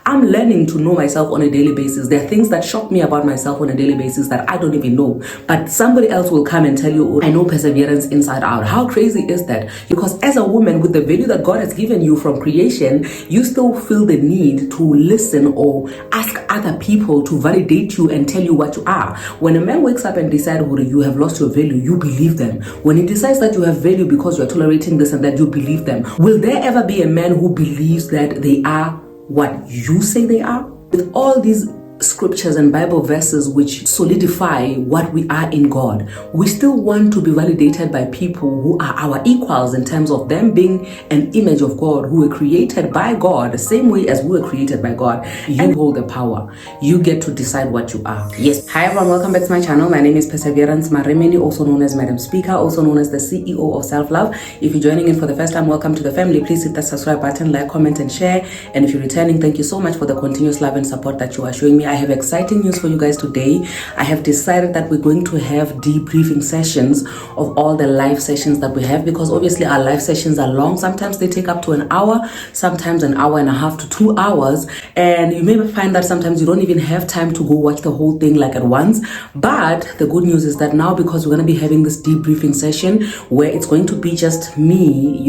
I'm learning to know myself on a daily basis. There are things that shock me about myself on a daily basis that I don't even know. But somebody else will come and tell you, I know perseverance inside out. How crazy is that? Because as a woman, with the value that God has given you from creation, you still feel the need to listen or ask other people to validate you and tell you what you are. When a man wakes up and decides, oh, you have lost your value, you believe them. When he decides that you have value because you're tolerating this and that, you believe them. Will there ever be a man who believes that they are what you say they are? With all these scriptures and Bible verses which solidify what we are in God, we still want to be validated by people who are our equals in terms of them being an image of God, who were created by God the same way as we were created by God. You hold the power. You get to decide what you are. Yes. Hi everyone, welcome back to my channel. My name is Perseverance Maremeni, also known as Madam Speaker, also known as the CEO of Self-Love. If you're joining in for the first time, welcome to the family. Please hit that subscribe button, like, comment and share. And if you're returning, thank you so much for the continuous love and support that you are showing me. I have exciting news for you guys today. I have decided that we're going to have debriefing sessions of all the live sessions that we have, because obviously our live sessions are long. Sometimes they take up to an hour, sometimes an hour and a half to 2 hours. And you may find that sometimes you don't even have time to go watch the whole thing like at once. But the good news is that now, because we're going to be having this debriefing session where it's going to be just me,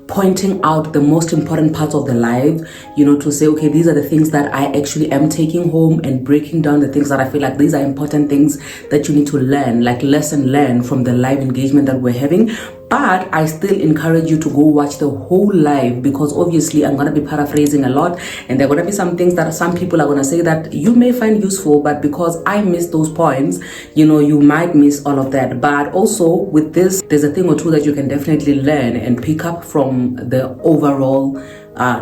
pointing out the most important parts of the life, to say, okay, these are the things that I actually am taking home, and breaking down the things that I feel like these are important things that you need to learn, like lesson learn from the live engagement that we're having. But I still encourage you to go watch the whole live, because obviously I'm going to be paraphrasing a lot, and there are going to be some things that some people are going to say that you may find useful, but because I missed those points, you might miss all of that. But also with this, there's a thing or two that you can definitely learn and pick up from the overall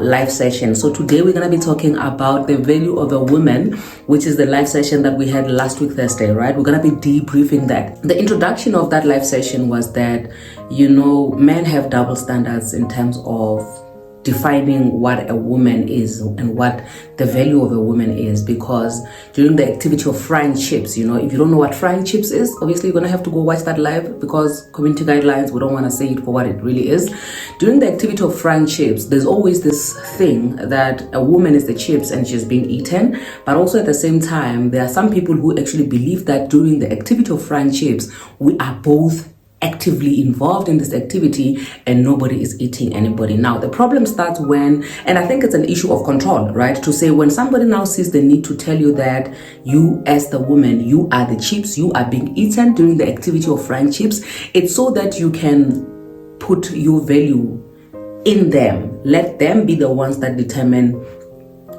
live session. So today we're going to be talking about the value of a woman, which is the live session that we had last week Thursday, right? We're going to be debriefing that. The introduction of that live session was that men have double standards in terms of defining what a woman is and what the value of a woman is, because during the activity of frying chips, if you don't know what frying chips is, obviously you're going to have to go watch that live, because community guidelines, we don't want to say it for what it really is. During the activity of frying chips, there's always this thing that a woman is the chips and she's being eaten, but also at the same time there are some people who actually believe that during the activity of frying chips, we are both actively involved in this activity and nobody is eating anybody. Now the problem starts when, and I think it's an issue of control, right? To say when somebody now sees the need to tell you that you as the woman, you are the chips, you are being eaten during the activity of frying chips, it's so that you can put your value in them. Let them be the ones that determine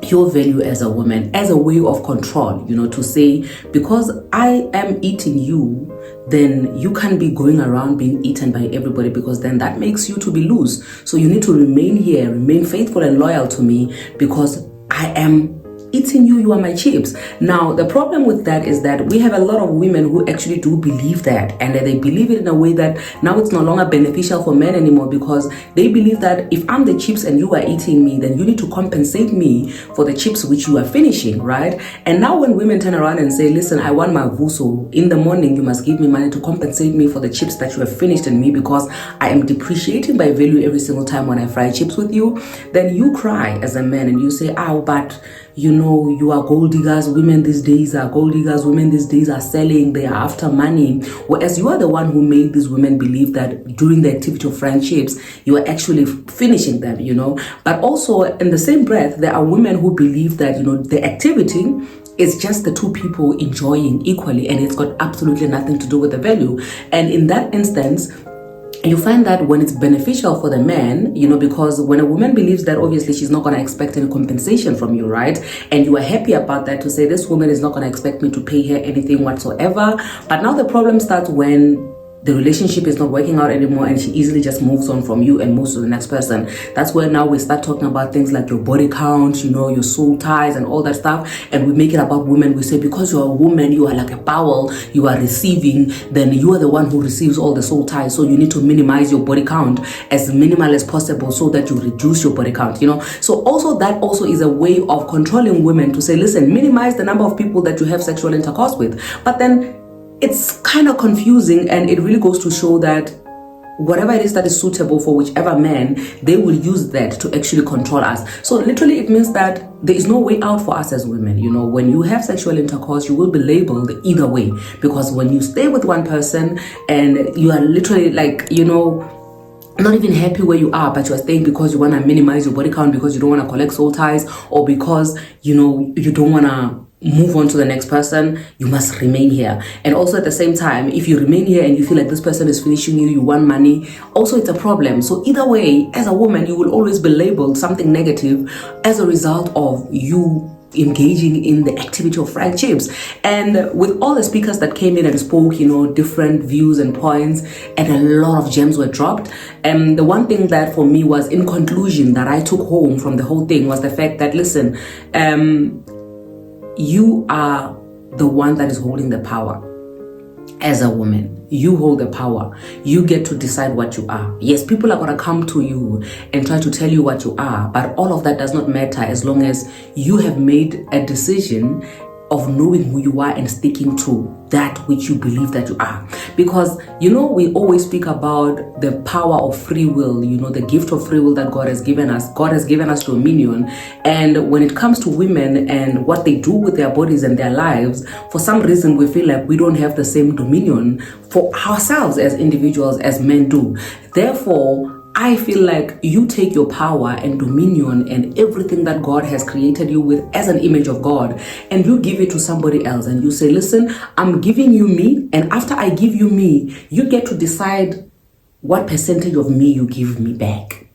your value as a woman, as a way of control, to say, because I am eating you, then you can't be going around being eaten by everybody, because then that makes you to be loose. So you need to remain here, remain faithful and loyal to me, because I am eating you, you are my chips. Now the problem with that is that we have a lot of women who actually do believe that, and that they believe it in a way that now it's no longer beneficial for men anymore, because they believe that if I'm the chips and you are eating me, then you need to compensate me for the chips which you are finishing, right? And now when women turn around and say, listen, I want my vuso, in the morning you must give me money to compensate me for the chips that you have finished in me, because I am depreciating my value every single time when I fry chips with you, then you cry as a man and you say, oh, but you are gold diggers. Women these days are gold diggers. Women these days are selling. They are after money. Whereas you are the one who made these women believe that during the activity of friendships, you are actually finishing them, But also in the same breath, there are women who believe that, the activity is just the two people enjoying equally, and it's got absolutely nothing to do with the value. And in that instance, you find that when it's beneficial for the man, because when a woman believes that obviously she's not going to expect any compensation from you, right? And you are happy about that, to say this woman is not going to expect me to pay her anything whatsoever. But now the problem starts when the relationship is not working out anymore and she easily just moves on from you and moves to the next person. That's where now we start talking about things like your body count, your soul ties and all that stuff. And we make it about women. We say, because you're a woman, you are like a bowel, you are receiving, then you are the one who receives all the soul ties. So you need to minimize your body count as minimal as possible so that you reduce your body count, So also that also is a way of controlling women, to say, listen, minimize the number of people that you have sexual intercourse with. But then it's kind of confusing, and it really goes to show that whatever it is that is suitable for whichever man, they will use that to actually control us. So literally it means that there is no way out for us as women. You know, when you have sexual intercourse, you will be labeled either way, because when you stay with one person and you are literally like, you know, not even happy where you are, but you are staying because you want to minimize your body count, because you don't want to collect soul ties, or because, you know, you don't want to move on to the next person, you must remain here. And also at the same time, if you remain here and you feel like this person is finishing you, you want money, also it's a problem. So either way, as a woman, you will always be labeled something negative as a result of you engaging in the activity of fried chips. And with all the speakers that came in and spoke, you know, different views and points, and a lot of gems were dropped, and the one thing that for me was, in conclusion, that I took home from the whole thing was the fact that, listen, you are the one that is holding the power. As a woman, you hold the power. You get to decide what you are. Yes, people are going to come to you and try to tell you what you are, but all of that does not matter as long as you have made a decision of knowing who you are and sticking to that which you believe that you are. Because, you know, we always speak about the power of free will, you know, the gift of free will that God has given us. God has given us dominion. And when it comes to women and what they do with their bodies and their lives, for some reason we feel like we don't have the same dominion for ourselves as individuals as men do. Therefore, I feel like you take your power and dominion and everything that God has created you with as an image of God, and you give it to somebody else, and you say, listen, I'm giving you me, and after I give you me, you get to decide what percentage of me you give me back.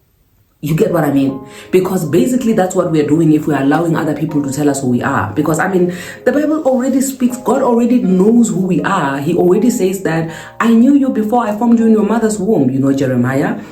You get what I mean? Because basically that's what we're doing if we're allowing other people to tell us who we are. Because I mean, the Bible already speaks, God already knows who we are. He already says that I knew you before I formed you in your mother's womb. You know, Jeremiah,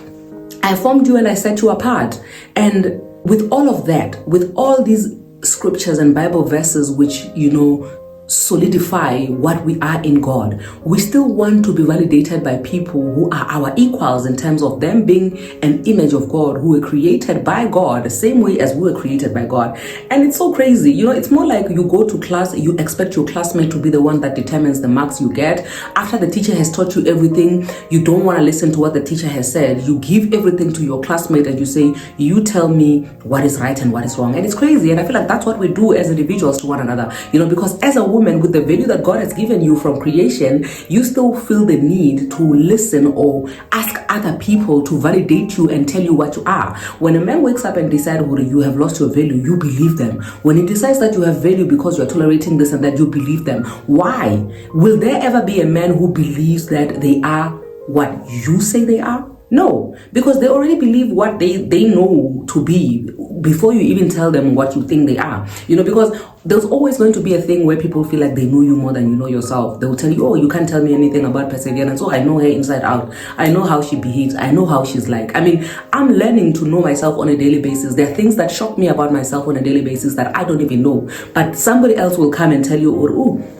I formed you and I set you apart. And with all of that, with all these scriptures and Bible verses which, you know, solidify what we are in God, we still want to be validated by people who are our equals in terms of them being an image of God, who were created by God the same way as we were created by God. And it's so crazy. You know, it's more like you go to class, you expect your classmate to be the one that determines the marks you get. After the teacher has taught you everything, you don't want to listen to what the teacher has said. You give everything to your classmate and you say, you tell me what is right and what is wrong. And it's crazy. And I feel like that's what we do as individuals to one another, you know, because as a woman, with the value that God has given you from creation, you still feel the need to listen or ask other people to validate you and tell you what you are. When a man wakes up and decides you have lost your value, you believe them. When he decides that you have value because you're tolerating this and that, you believe them. Why? Will there ever be a man who believes that they are what you say they are? No, because they already believe what they know to be before you even tell them what you think they are. You know, because there's always going to be a thing where people feel like they know you more than you know yourself. They will tell you, oh, you can't tell me anything about perseverance. Oh, I know her inside out. I know how she behaves. I know how she's like. I mean, I'm learning to know myself on a daily basis. There are things that shock me about myself on a daily basis that I don't even know. But somebody else will come and tell you, oh,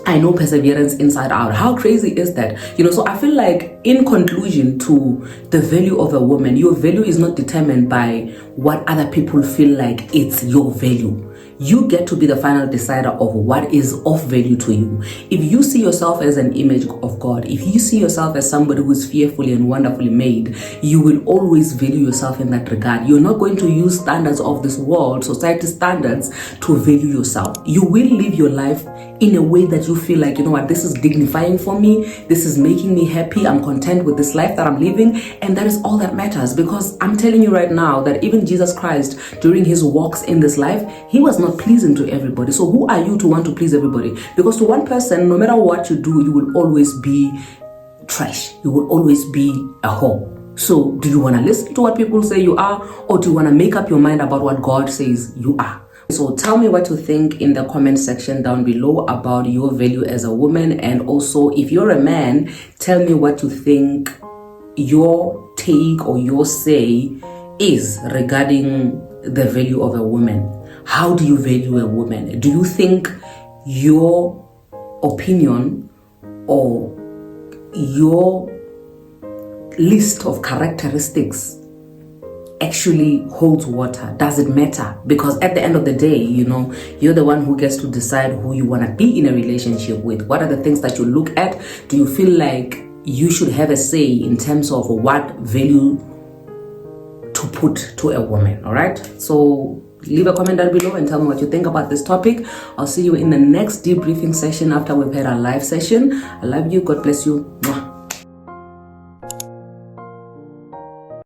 I know perseverance inside out. How crazy is that? You know, so I feel like in conclusion to the value of a woman, your value is not determined by what other people feel like it's your value. You get to be the final decider of what is of value to you. If you see yourself as an image of God, if you see yourself as somebody who is fearfully and wonderfully made, you will always value yourself in that regard. You're not going to use standards of this world, society standards, to value yourself. You will live your life in a way that you feel like, you know what, this is dignifying for me, this is making me happy, I'm content with this life that I'm living, and that is all that matters. Because I'm telling you right now that even Jesus Christ, during his walks in this life, he was not pleasing to everybody. So who are you to want to please everybody? Because to one person, no matter what you do, you will always be trash, you will always be a whore. So do you want to listen to what people say you are, or do you want to make up your mind about what God says you are? So tell me what you think in the comment section down below about your value as a woman. And also, if you're a man, tell me what you think your take or your say is regarding the value of a woman. How do you value a woman? Do you think your opinion or your list of characteristics actually holds water? Does it matter? Because at the end of the day, you know, you're the one who gets to decide who you want to be in a relationship with. What are the things that you look at? Do you feel like you should have a say in terms of what value to put to a woman. All right, so leave a comment down below and tell me what you think about this topic. I'll see you in the next debriefing session after we've had our live session. I love you. God bless you.